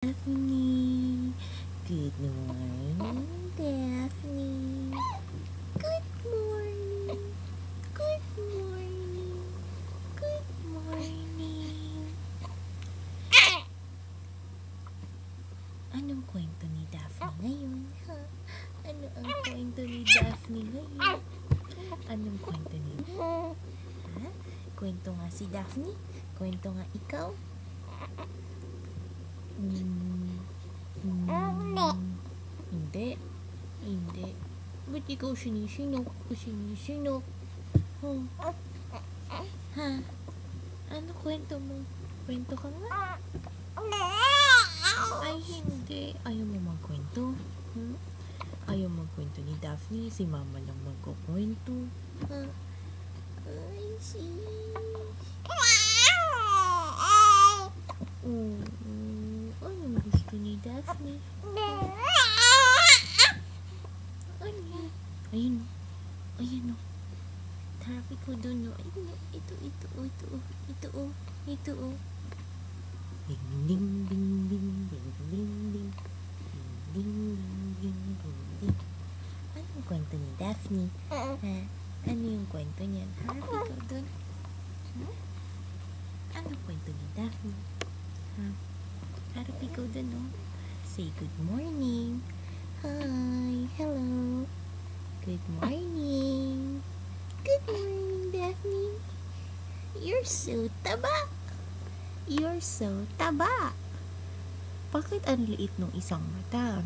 Daphne. Good morning, Daphne. Good morning. Good morning. Good morning. Anong kwento ni Daphne ngayon, ha? Ano ang kwento ni Daphne ngayon? Anong kwento ni... Ha? Kwento nga si Daphne? Kwento nga ikaw? Hindi. Hindi. Ba't ikaw sinisinok? Sinisinok? Ha? Ano kwento mo? Kwento ka nga? Ay, hindi. Ayaw mo magkwento? Ayaw magkwento ni Daphne. Si Mama lang magkukwento. Ha? Ay, anong gusto ni Daphne? Ano? Ayun. Ayun o. Tarapi ko dun o. Ayun o. Ito. Ding ding ding ding ding ding ding ding ding ding. Anong kwento ni Daphne? Ha? Ano yung kwento niya? Harap ikaw dun. Anong kwento ni Daphne? Ha? Harap ikaw dun, no? Say good morning. Hi. Hello. Good morning. Good morning, Daphne. You're so taba. You're so taba. Bakit ang liit ng isang mata?